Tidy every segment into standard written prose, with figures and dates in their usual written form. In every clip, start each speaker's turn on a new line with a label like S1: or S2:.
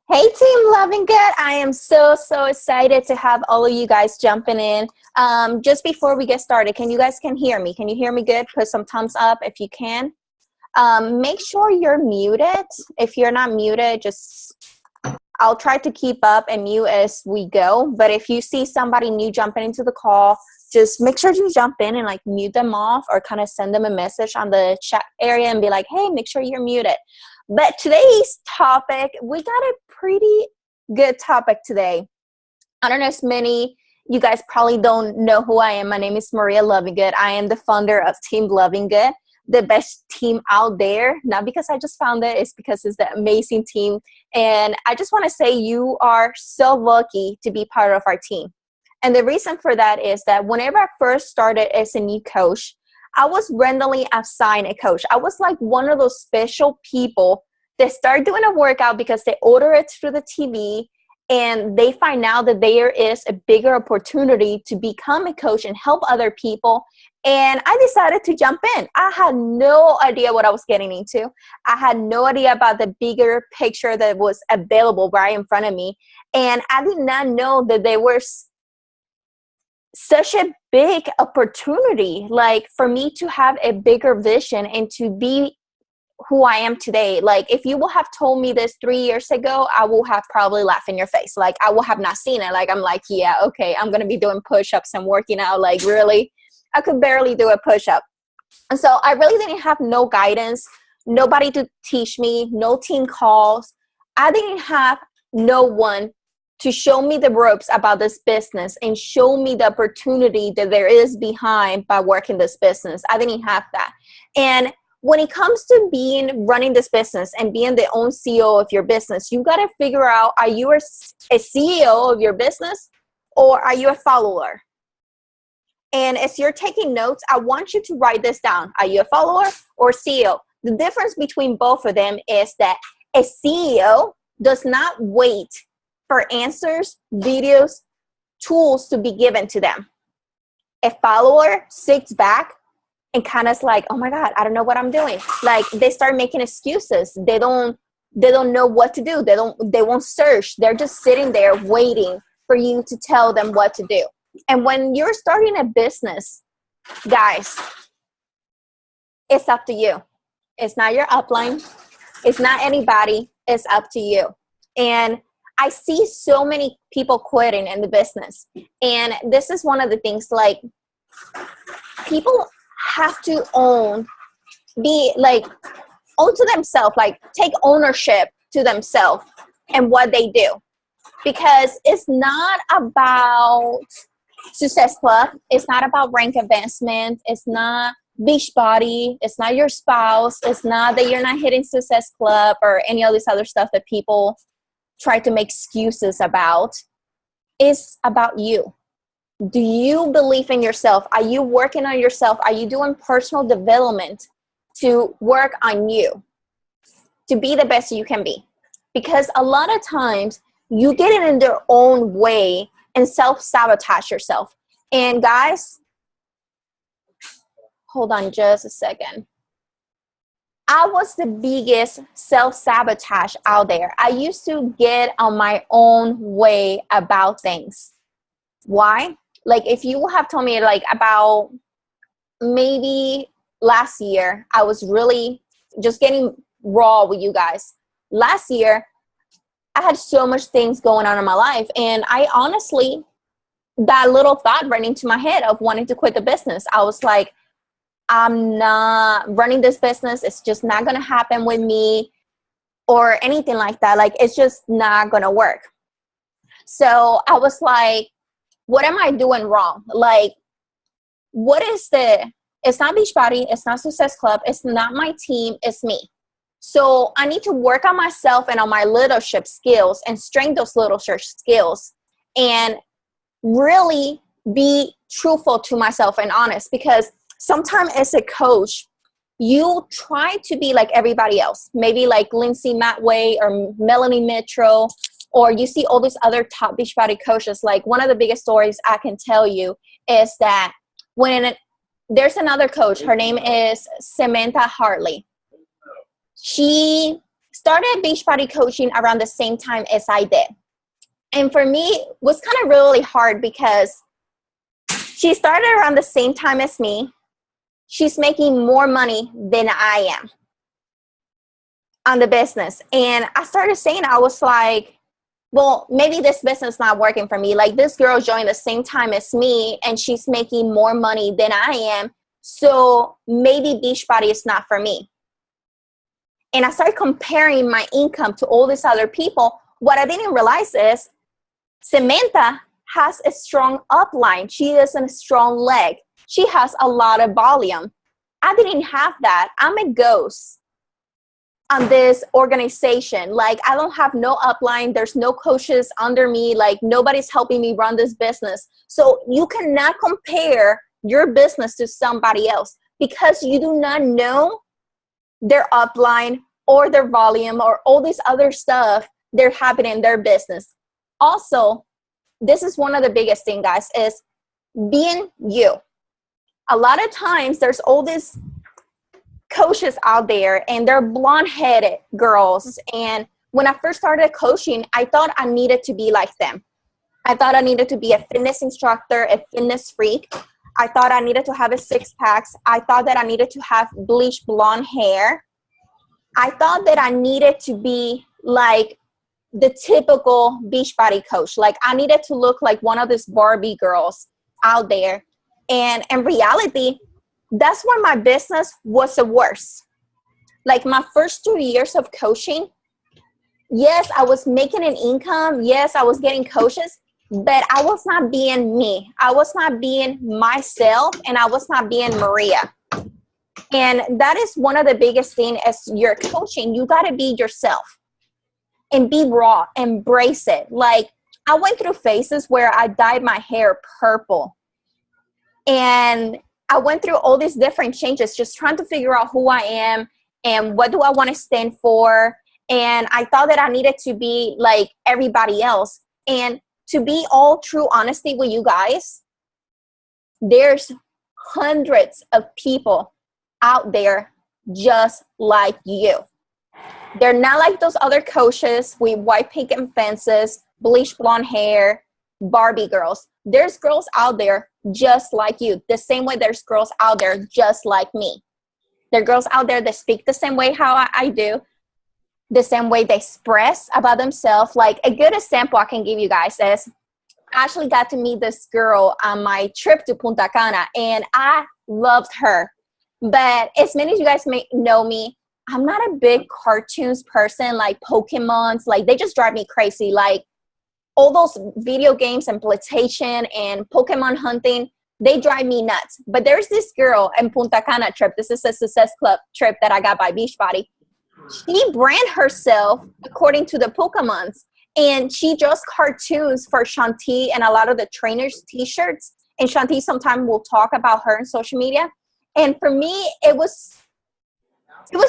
S1: Hey Team Lovingood, I am so excited to have all of you guys jumping in. Just before we get started, can hear me? Can you hear me good? Put some thumbs up if you can. Make sure you're muted. If you're not muted, I'll try to keep up and mute as we go. But if you see somebody new jumping into the call, just make sure you jump in and like mute them off or kind of send them a message on the chat area and be like, hey, make sure you're muted. But today's topic, we got a pretty good topic today. I don't know if many you guys probably don't know who I am. My name is Maria Lovingood. I am the founder of Team Lovingood, the best team out there. Not because I just found it, it's because it's the amazing team. And I just want to say you are so lucky to be part of our team. And the reason for that is that whenever I first started as a new coach, I was randomly assigned a coach. I was like one of those special people that start doing a workout because they order it through the TV and they find out that there is a bigger opportunity to become a coach and help other people. And I decided to jump in. I had no idea what I was getting into. I had no idea about the bigger picture that was available right in front of me. And I did not know that there was such a big opportunity, like for me to have a bigger vision and to be who I am today. Like if you will have told me this 3 years ago, I will have probably laughed in your face. Like I will have not seen it. Like I'm like, yeah, okay, I'm going to be doing push-ups and working out. Like really, I could barely do a push-up. And so I really didn't have no guidance, nobody to teach me, no team calls. I didn't have no one to show me the ropes about this business and show me the opportunity that there is behind by working this business. I didn't have that. And when it comes to running this business and being the own CEO of your business, you got to figure out, are you a CEO of your business or are you a follower? And as you're taking notes, I want you to write this down. Are you a follower or CEO? The difference between both of them is that a CEO does not wait for answers, videos, tools to be given to them. A follower sits back and kind of like, oh my God, I don't know what I'm doing. Like they start making excuses. They don't know what to do. They won't search. They're just sitting there waiting for you to tell them what to do. And when you're starting a business, guys, it's up to you. It's not your upline. It's not anybody. It's up to you. And I see so many people quitting in the business. And this is one of the things, like people have to own to themselves, like take ownership to themselves and what they do. Because it's not about Success Club. It's not about rank advancement. It's not Beachbody. It's not your spouse. It's not that you're not hitting Success Club or any of this other stuff that people try to make excuses about. Is about you. Do you believe in yourself? Are you working on yourself? Are you doing personal development to work on you to be the best you can be? Because a lot of times you get it in their own way and self-sabotage yourself. And guys, hold on just a second. I was the biggest self-sabotage out there. I used to get on my own way about things. Why? Like if you have told me like about maybe last year, I was really just getting raw with you guys. Last year, I had so much things going on in my life. And I honestly, that little thought ran into my head of wanting to quit the business. I was like, I'm not running this business. It's just not going to happen with me or anything like that. Like, it's just not going to work. So I was like, what am I doing wrong? Like, it's not Beachbody. It's not Success Club. It's not my team. It's me. So I need to work on myself and on my leadership skills and strengthen those leadership skills and really be truthful to myself and honest, because sometimes as a coach, you try to be like everybody else, maybe like Lindsay Matway or Melanie Mitchell, or you see all these other top Beachbody coaches. Like one of the biggest stories I can tell you is that when there's another coach, her name is Samantha Hartley. She started Beachbody coaching around the same time as I did. And for me, it was kind of really hard because she started around the same time as me. She's making more money than I am on the business. And I started saying, I was like, well, maybe this business is not working for me. Like, this girl joined the same time as me and she's making more money than I am. So maybe Beachbody is not for me. And I started comparing my income to all these other people. What I didn't realize is Samantha has a strong upline. She has a strong leg. She has a lot of volume. I didn't have that. I'm a ghost on this organization. Like, I don't have no upline. There's no coaches under me. Like, nobody's helping me run this business. So you cannot compare your business to somebody else because you do not know their upline or their volume or all this other stuff they're happening in their business. Also, this is one of the biggest things, guys, is being you. A lot of times there's all these coaches out there and they're blonde-headed girls. And when I first started coaching, I thought I needed to be like them. I thought I needed to be a fitness instructor, a fitness freak. I thought I needed to have a six-pack. I thought that I needed to have bleached blonde hair. I thought that I needed to be like the typical Beachbody coach. Like, I needed to look like one of these Barbie girls out there. And in reality, that's where my business was the worst. Like, my first 2 years of coaching, yes, I was making an income. Yes, I was getting coaches, but I was not being me. I was not being myself, and I was not being Maria. And that is one of the biggest things as you're coaching. You got to be yourself and be raw, embrace it. Like, I went through phases where I dyed my hair purple. And I went through all these different changes, just trying to figure out who I am and what do I want to stand for. And I thought that I needed to be like everybody else. And to be all true honesty with you guys, there's hundreds of people out there just like you. They're not like those other coaches with white picket fences, bleached blonde hair, Barbie girls. There's girls out there just like you. The same way there's girls out there just like me. There are girls out there that speak the same way how I do, the same way they express about themselves. Like, a good example I can give you guys is I actually got to meet this girl on my trip to Punta Cana, and I loved her. But as many of you guys may know me, I'm not a big cartoons person, like Pokemons. Like, they just drive me crazy. Like, all those video games and PlayStation and Pokemon hunting, they drive me nuts. But there's this girl in Punta Cana trip. This is a Success Club trip that I got by Beachbody. She brand herself according to the Pokemons. And she draws cartoons for Shanti and a lot of the trainers' t-shirts. And Shanti sometime will talk about her on social media. And for me, it was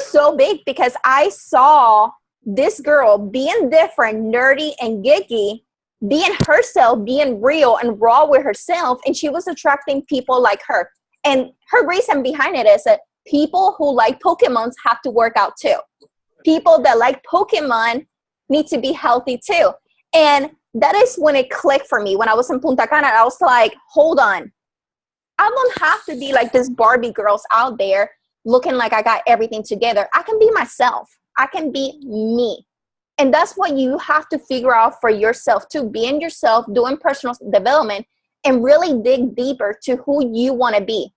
S1: so big because I saw this girl being different, nerdy and geeky, being herself, being real and raw with herself. And she was attracting people like her. And her reason behind it is that people who like Pokemons have to work out too. People that like Pokemon need to be healthy too. And that is when it clicked for me. When I was in Punta Cana, I was like, hold on. I don't have to be like these Barbie girls out there looking like I got everything together. I can be myself. I can be me. And that's what you have to figure out for yourself too. Being yourself, doing personal development, and really dig deeper to who you want to be.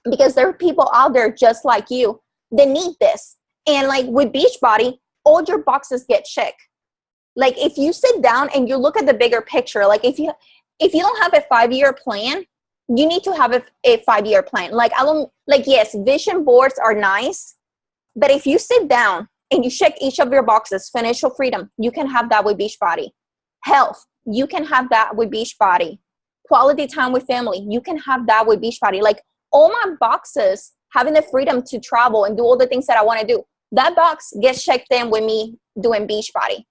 S1: Because there are people out there just like you that need this. And like with Beachbody, all your boxes get checked. Like, if you sit down and you look at the bigger picture, like if you don't have a 5-year plan, you need to have a 5-year plan. Like, yes, vision boards are nice, but if you sit down and you check each of your boxes, financial freedom, you can have that with Beachbody. Health, you can have that with Beachbody. Quality time with family, you can have that with Beachbody. Like, all my boxes, having the freedom to travel and do all the things that I want to do, that box gets checked in with me doing Beachbody.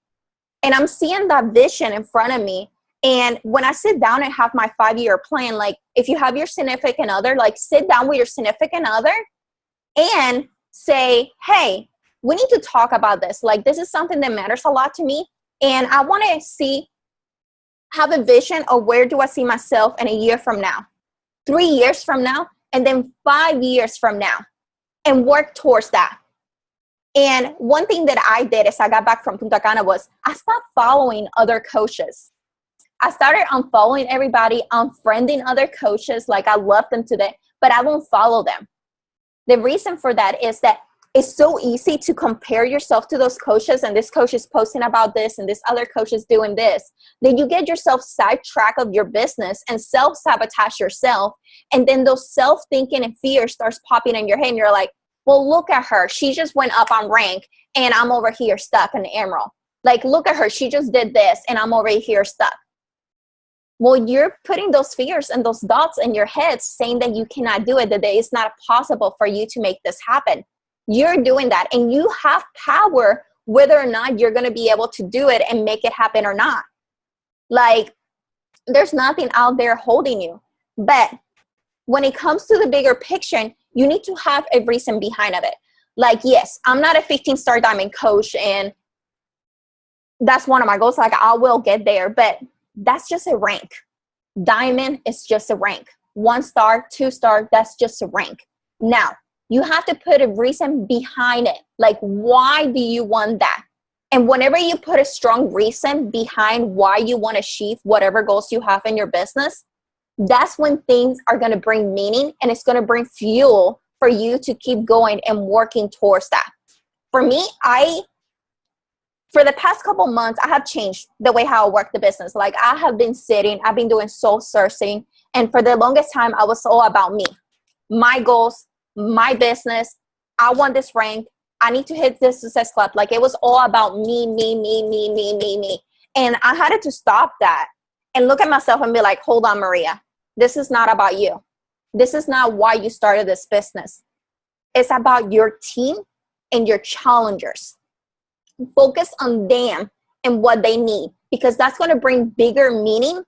S1: And I'm seeing that vision in front of me. And when I sit down and have my 5-year plan, like, if you have your significant other, like, sit down with your significant other and say, hey, we need to talk about this. Like, this is something that matters a lot to me. And I want to have a vision of where do I see myself in a year from now, 3 years from now, and then 5 years from now, and work towards that. And one thing that I did as I got back from Punta Cana was I stopped following other coaches. I started unfollowing everybody, unfriending other coaches. Like, I love them today, but I won't follow them. The reason for that is that it's so easy to compare yourself to those coaches, and this coach is posting about this and this other coach is doing this. Then you get yourself sidetracked of your business and self-sabotage yourself. And then those self-thinking and fear starts popping in your head, and you're like, well, look at her. She just went up on rank and I'm over here stuck in the emerald. Like, look at her. She just did this and I'm over here stuck. Well, you're putting those fears and those thoughts in your head saying that you cannot do it, that it's not possible for you to make this happen. You're doing that, and you have power whether or not you're going to be able to do it and make it happen or not. Like, there's nothing out there holding you. But when it comes to the bigger picture, you need to have a reason behind of it. Like, yes, I'm not a 15-star diamond coach, and that's one of my goals. Like, I will get there, but that's just a rank. Diamond is just a rank. 1 star, 2 star, that's just a rank. Now, you have to put a reason behind it. Like, why do you want that? And whenever you put a strong reason behind why you want to achieve whatever goals you have in your business, that's when things are going to bring meaning, and it's going to bring fuel for you to keep going and working towards that. For me, for the past couple months, I have changed the way how I work the business. Like, I have been I've been doing soul searching. And for the longest time, I was all about me, my goals, my business. I want this rank. I need to hit this success club. Like, it was all about me. And I had to stop that and look at myself and be like, hold on, Maria, this is not about you. This is not why you started this business. It's about your team and your challengers. Focus on them and what they need, because that's going to bring bigger meaning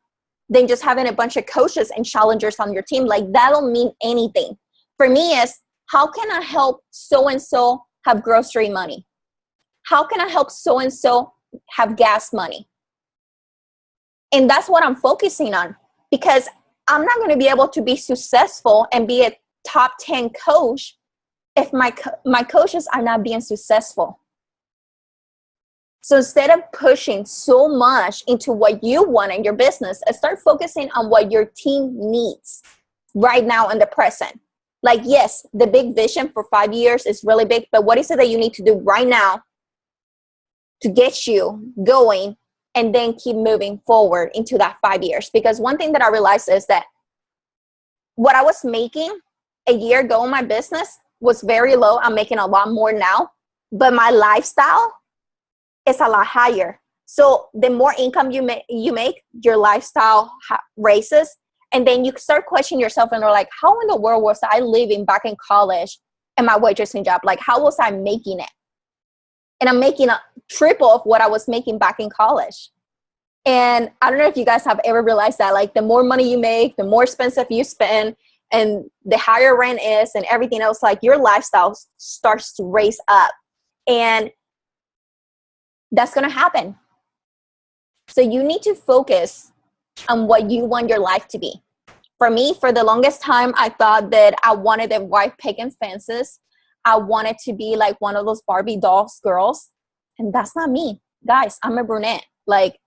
S1: than just having a bunch of coaches and challengers on your team. Like, that don't mean anything. For me, is how can I help so-and-so have grocery money? How can I help so-and-so have gas money? And that's what I'm focusing on, because I'm not going to be able to be successful and be a top 10 coach if my coaches are not being successful. So instead of pushing so much into what you want in your business, start focusing on what your team needs right now in the present. Like, yes, the big vision for 5 years is really big, but what is it that you need to do right now to get you going and then keep moving forward into that 5 years? Because one thing that I realized is that what I was making a year ago in my business was very low. I'm making a lot more now, but my lifestyle is a lot higher. So the more income you make, your lifestyle raises. And then you start questioning yourself and you're like, how in the world was I living back in college and my waitressing job? Like, how was I making it? And I'm making a triple of what I was making back in college. And I don't know if you guys have ever realized that, like, the more money you make, the more expensive you spend, and the higher rent is and everything else, like, your lifestyle starts to raise up. And that's going to happen. So you need to focus on what you want your life to be. For me, for the longest time, I thought that I wanted a white picket fences. I wanted to be like one of those Barbie dolls girls. And that's not me. Guys, I'm a brunette. Like,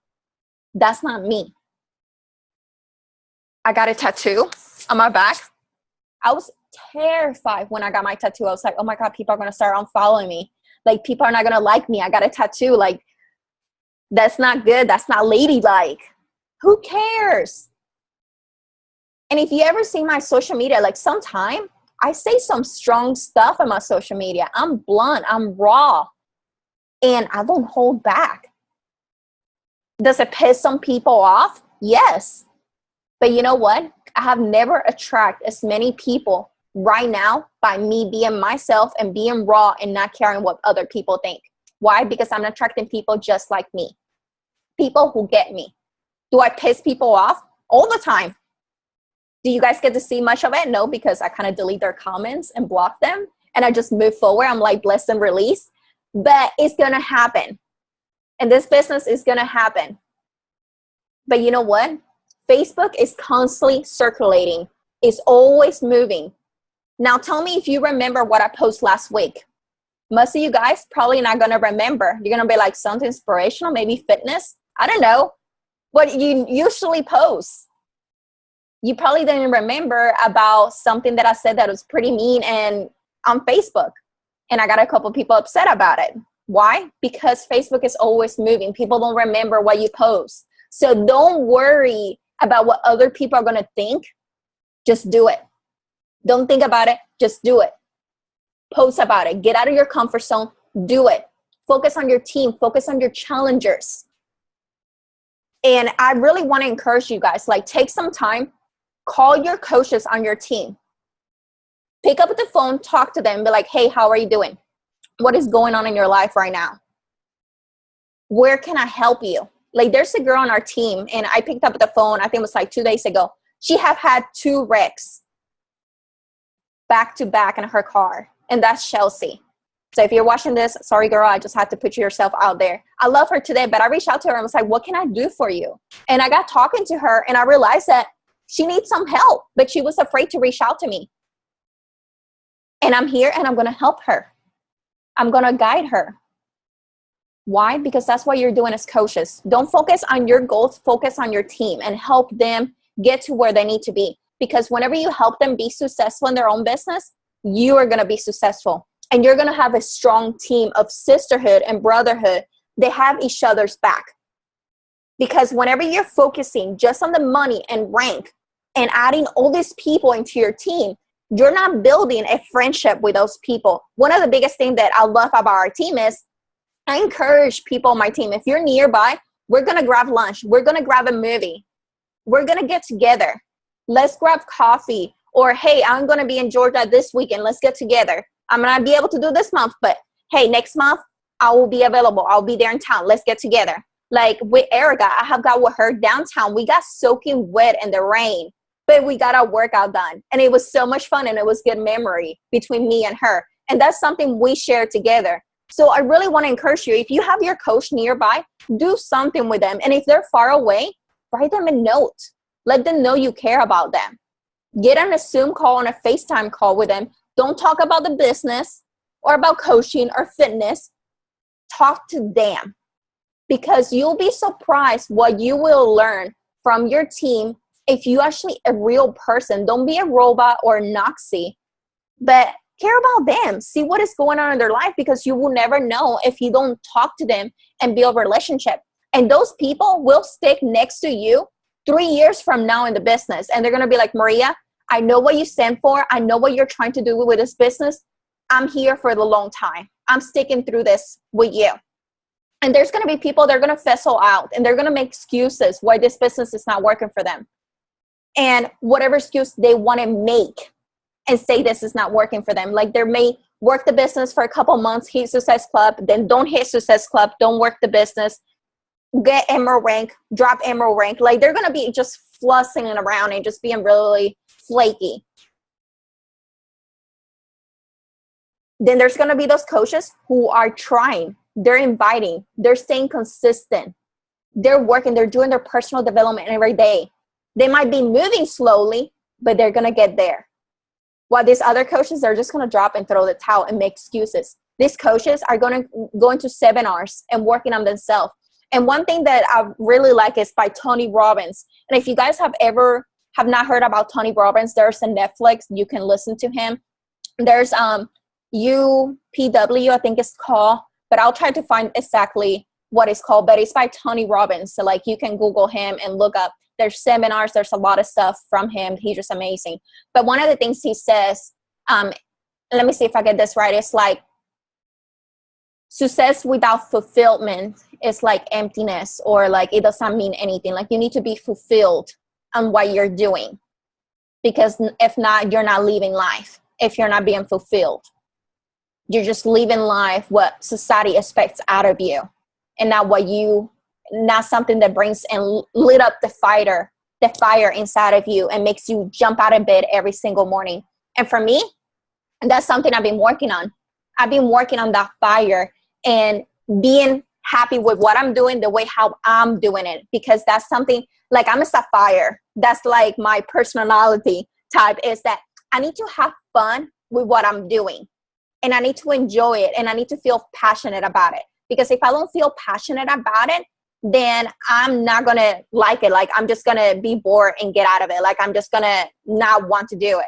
S1: that's not me. I got a tattoo on my back. I was terrified when I got my tattoo. I was like, oh my God, people are going to start unfollowing me. Like, people are not going to like me. I got a tattoo. Like, that's not good. That's not ladylike. Who cares? And if you ever see my social media, like, sometime I say some strong stuff on my social media. I'm blunt. I'm raw. And I don't hold back. Does it piss some people off? Yes. But you know what? I have never attracted as many people right now by me being myself and being raw and not caring what other people think. Why? Because I'm attracting people just like me. People who get me. Do I piss people off? All the time. Do you guys get to see much of it? No, because I kind of delete their comments and block them. And I just move forward. I'm like, bless and release. but it's going to happen. And this business is going to happen. But you know what? Facebook is constantly circulating. It's always moving. Now tell me if you remember what I posted last week. Most of you guys probably not going to remember. You're going to be like something inspirational, maybe fitness. I don't know what you usually post. You probably didn't remember about something that I said that was pretty mean and on Facebook. And I got a couple people upset about it. Why? Because Facebook is always moving. People don't remember what you post. So don't worry about what other people are going to think. Just do it. Don't think about it. Just do it. Post about it. Get out of your comfort zone. Do it. Focus on your team. Focus on your challengers. And I really want to encourage you guys, like, take some time, call your coaches on your team. Pick up the phone, talk to them, and be like, hey, how are you doing? What is going on in your life right now? Where can I help you? Like, there's a girl on our team, and I picked up the phone, I think it was like 2 days ago. She have had 2 wrecks back to back in her car, and that's Chelsea. So if you're watching this, sorry, girl, I just had to put yourself out there. I love her today, but I reached out to her and was like, what can I do for you? And I got talking to her, and I realized that she needs some help, but she was afraid to reach out to me. And I'm here, and I'm going to help her. I'm going to guide her. Why? Because that's what you're doing as coaches. Don't focus on your goals, focus on your team and help them get to where they need to be. Because whenever you help them be successful in their own business, you are going to be successful. And you're going to have a strong team of sisterhood and brotherhood. They have each other's back. Because whenever you're focusing just on the money and rank and adding all these people into your team, you're not building a friendship with those people. One of the biggest things that I love about our team is I encourage people on my team, if you're nearby, we're going to grab lunch. We're going to grab a movie. We're going to get together. Let's grab coffee. Or, hey, I'm going to be in Georgia this weekend. Let's get together. I'm going to be able to do this month, but hey, next month I will be available. I'll be there in town. Let's get together. Like with Erica, I have got with her downtown. We got soaking wet in the rain, but we got our workout done. And it was so much fun, and it was good memory between me and her. And that's something we share together. So I really want to encourage you, if you have your coach nearby, do something with them. And if they're far away, write them a note. Let them know you care about them. Get on a Zoom call, on a FaceTime call with them. Don't talk about the business or about coaching or fitness. Talk to them, because you'll be surprised what you will learn from your team if you actually a real person. Don't be a robot or a Noxie, but care about them. See what is going on in their life, because you will never know if you don't talk to them and build a relationship. And those people will stick next to you 3 years from now in the business. And they're going to be like, Maria, I know what you stand for. I know what you're trying to do with this business. I'm here for the long time. I'm sticking through this with you. And there's going to be people that are going to fizzle out, and they're going to make excuses why this business is not working for them. And whatever excuse they want to make and say this is not working for them. Like, they may work the business for a couple months, hit Success Club, then don't hit Success Club, don't work the business, get emerald rank, drop emerald rank. Like, they're going to be just flussing it around and just being really flaky. Then there's going to be those coaches who are trying, they're inviting, they're staying consistent, they're working, they're doing their personal development every day. They might be moving slowly, but they're going to get there. While these other coaches, they're just going to drop and throw the towel and make excuses. These coaches are going to go into seminars and working on themselves. And one thing that I really like is by Tony Robbins. And if you guys have not heard about Tony Robbins, there's a Netflix, you can listen to him. There's UPW, I think it's called, but I'll try to find exactly what it's called, but it's by Tony Robbins. So like, you can Google him and look up. There's seminars, there's a lot of stuff from him. He's just amazing. But one of the things he says, let me see if I get this right. It's like, success without fulfillment is like emptiness, or like it doesn't mean anything. Like, you need to be fulfilled on what you're doing, because if not, you're not living life. If you're not being fulfilled, you're just living life what society expects out of you, and not something that brings and lit up the fire inside of you and makes you jump out of bed every single morning. And for me, that's something I've been working on. I've been working on that fire and being happy with what I'm doing the way how I'm doing it, because that's something like I'm a sapphire. That's like my personality type, is that I need to have fun with what I'm doing, and I need to enjoy it, and I need to feel passionate about it. Because if I don't feel passionate about it, then I'm not going to like it. Like, I'm just going to be bored and get out of it. Like, I'm just going to not want to do it.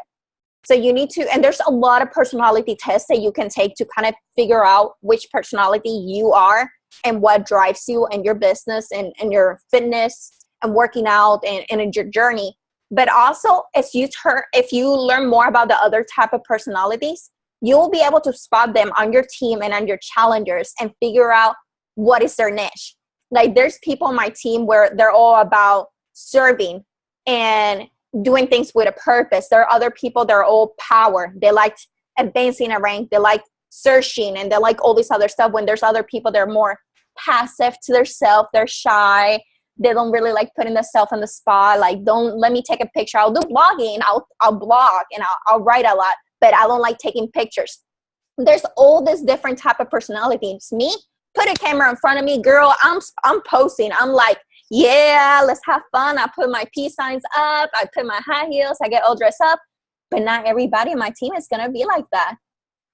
S1: So you need to, and there's a lot of personality tests that you can take to kind of figure out which personality you are and what drives you and your business and your fitness and working out and in your journey. But also, if you learn more about the other type of personalities, you'll be able to spot them on your team and on your challengers and figure out what is their niche. Like, there's people on my team where they're all about serving and doing things with a purpose. There are other people that are all power. They like advancing a rank. They like searching, and they like all this other stuff. When there's other people that are more passive to themselves, they're shy. They don't really like putting themselves on the spot. Like, don't let me take a picture. I'll do blogging. I'll blog and I'll write a lot, but I don't like taking pictures. There's all this different type of personalities. Me, put a camera in front of me, girl, I'm posting. I'm like, yeah, let's have fun. I put my peace signs up. I put my high heels. I get all dressed up. But not everybody on my team is going to be like that.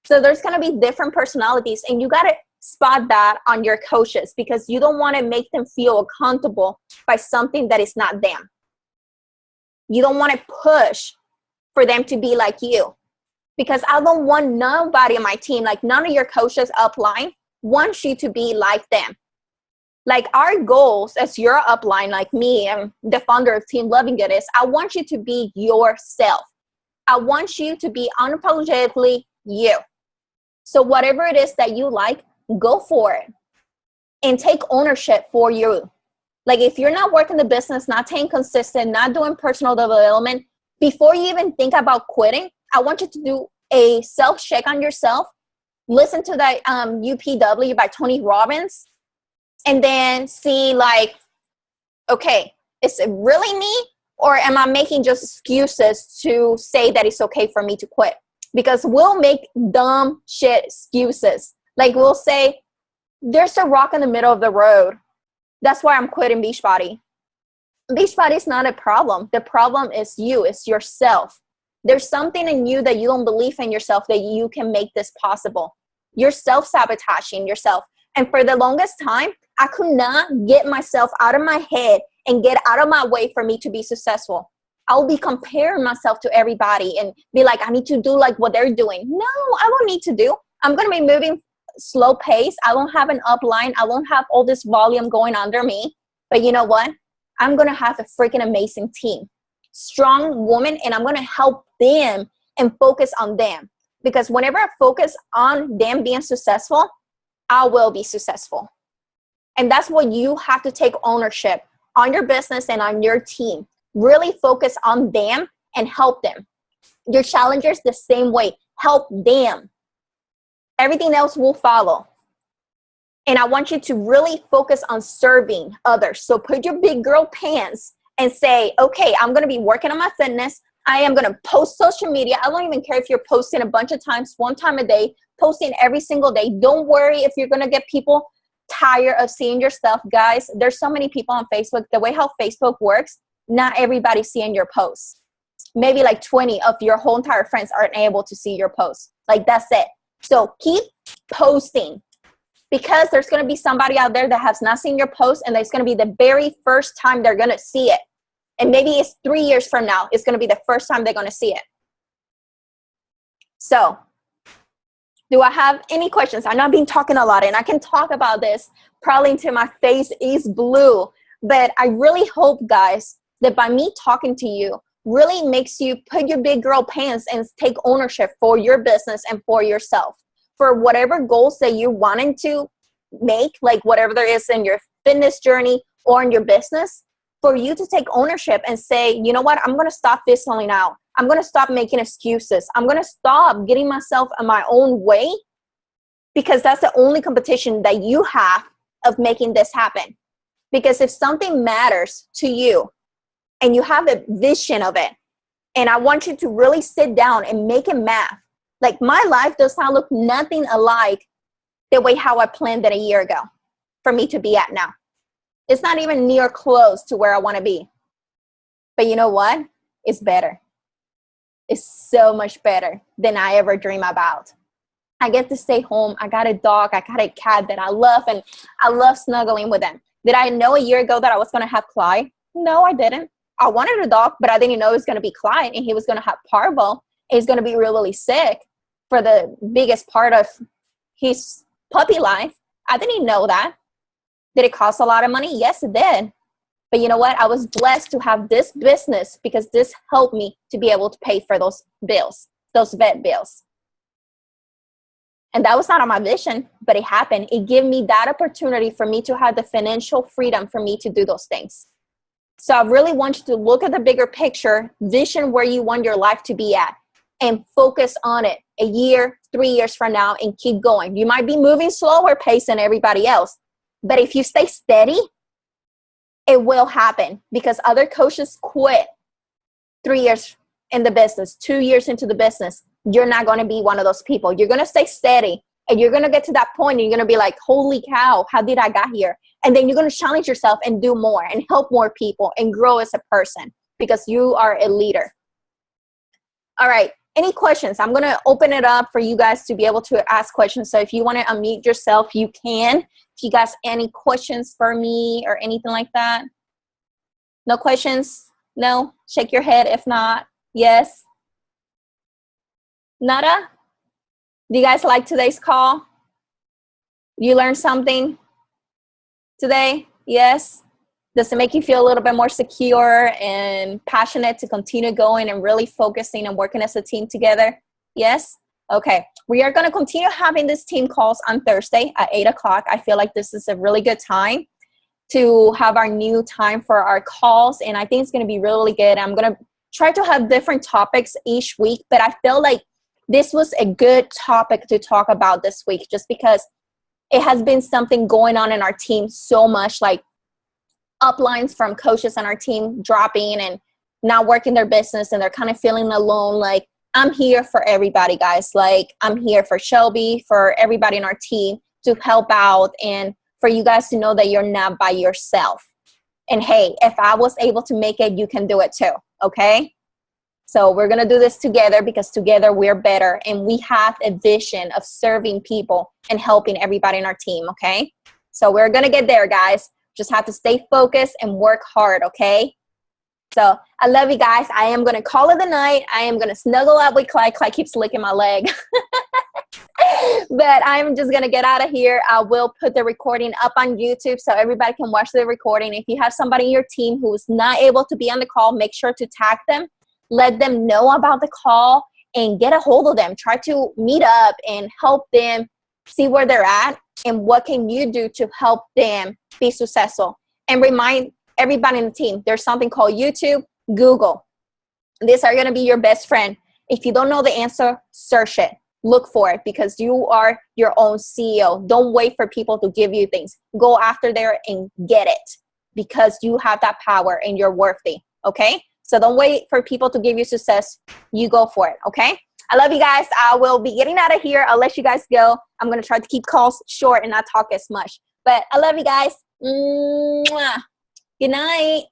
S1: So there's going to be different personalities, and you got to spot that on your coaches, because you don't want to make them feel accountable by something that is not them. You don't want to push for them to be like you, because I don't want nobody on my team, like none of your coaches upline wants you to be like them. Like, our goals as your upline, like me, I'm the founder of Team Lovingood, is I want you to be yourself. I want you to be unapologetically you. So whatever it is that you like, go for it and take ownership for you. Like, if you're not working the business, not staying consistent, not doing personal development, before you even think about quitting, I want you to do a self-check on yourself. Listen to that UPW by Tony Robbins, and then see, like, okay, is it really me, or am I making just excuses to say that it's okay for me to quit? Because we'll make dumb shit excuses. Like, we'll say, there's a rock in the middle of the road. That's why I'm quitting Beachbody. Beachbody is not a problem. The problem is you. It's yourself. There's something in you that you don't believe in yourself that you can make this possible. You're self-sabotaging yourself. And for the longest time, I could not get myself out of my head and get out of my way for me to be successful. I'll be comparing myself to everybody and be like, I need to do like what they're doing. No, I don't need to do. I'm going to be moving slow pace. I don't have an upline. I won't have all this volume going under me. But you know what? I'm going to have a freaking amazing team. Strong woman, and I'm going to help them and focus on them. Because whenever I focus on them being successful, I will be successful. And that's what you have to take ownership on your business and on your team. Really focus on them and help them. Your challengers, the same way. Help them. Everything else will follow. And I want you to really focus on serving others. So put your big girl pants and say, okay, I'm going to be working on my fitness. I am going to post social media. I don't even care if you're posting a bunch of times, one time a day, posting every single day. Don't worry if you're going to get people tired of seeing your stuff. Guys, there's so many people on Facebook. The way how Facebook works, not everybody's seeing your posts. Maybe like 20 of your whole entire friends aren't able to see your posts. Like, that's it. So keep posting, because there's going to be somebody out there that has not seen your post, and it's going to be the very first time they're going to see it. And maybe it's 3 years from now, it's going to be the first time they're going to see it. So, do I have any questions? I know I've been talking a lot, and I can talk about this probably until my face is blue. But I really hope, guys, that by me talking to you really makes you put your big girl pants and take ownership for your business and for yourself. For whatever goals that you're wanting to make, like whatever there is in your fitness journey or in your business, for you to take ownership and say, you know what, I'm going to stop fizzling out. I'm going to stop making excuses. I'm going to stop getting myself in my own way, because that's the only competition that you have of making this happen. Because if something matters to you and you have a vision of it, and I want you to really sit down and make it math. Like, my life does not look nothing alike the way how I planned it a year ago for me to be at now. It's not even near close to where I want to be. But you know what? It's better. It's so much better than I ever dream about. I get to stay home. I got a dog. I got a cat that I love, and I love snuggling with them. Did I know a year ago that I was going to have Clyde? No, I didn't. I wanted a dog, but I didn't know it was going to be Clyde, and he was going to have parvo. He's going to be really, really sick for the biggest part of his puppy life. I didn't know that. Did it cost a lot of money? Yes, it did. But you know what? I was blessed to have this business because this helped me to be able to pay for those bills, those vet bills. And that was not on my vision, but it happened. It gave me that opportunity for me to have the financial freedom for me to do those things. So I really want you to look at the bigger picture, vision where you want your life to be at, and focus on it a year, 3 years from now, and keep going. You might be moving slower pace than everybody else, but if you stay steady, it will happen, because other coaches quit 3 years in the business, 2 years into the business. You're not going to be one of those people. You're going to stay steady, and you're going to get to that point and you're going to be like, holy cow, how did I get here? And then you're going to challenge yourself and do more and help more people and grow as a person, because you are a leader. All right. Any questions? I'm going to open it up for you guys to be able to ask questions. So if you want to unmute yourself, you can. If you guys any questions for me or anything like that. No questions? No? Shake your head if not. Yes? Nada? Do you guys like today's call? You learned something today? Yes? Does it make you feel a little bit more secure and passionate to continue going and really focusing and working as a team together? Yes? Okay. We are going to continue having these team calls on Thursday at 8 o'clock. I feel like this is a really good time to have our new time for our calls, and I think it's going to be really good. I'm going to try to have different topics each week, but I feel like this was a good topic to talk about this week, just because it has been something going on in our team so much, like uplines from coaches on our team dropping and not working their business, and they're kind of feeling alone. Like, I'm here for everybody, guys. Like, I'm here for Shelby, for everybody in our team to help out, and for you guys to know that you're not by yourself. And hey, if I was able to make it, you can do it too, okay? So we're going to do this together, because together we're better, and we have a vision of serving people and helping everybody in our team, okay? So we're going to get there, guys. Just have to stay focused and work hard, okay? So I love you guys. I am going to call it a night. I am going to snuggle up with Clyde. Clyde keeps licking my leg. But I'm just going to get out of here. I will put the recording up on YouTube so everybody can watch the recording. If you have somebody in your team who is not able to be on the call, make sure to tag them. Let them know about the call and get a hold of them. Try to meet up and help them see where they're at and what can you do to help them be successful. And remind everybody in the team, there's something called YouTube, Google. These are going to be your best friend. If you don't know the answer, search it. Look for it, because you are your own CEO. Don't wait for people to give you things. Go after there and get it, because you have that power and you're worthy, okay? So don't wait for people to give you success. You go for it, okay? I love you guys. I will be getting out of here. I'll let you guys go. I'm going to try to keep calls short and not talk as much. But I love you guys. Mwah. Good night.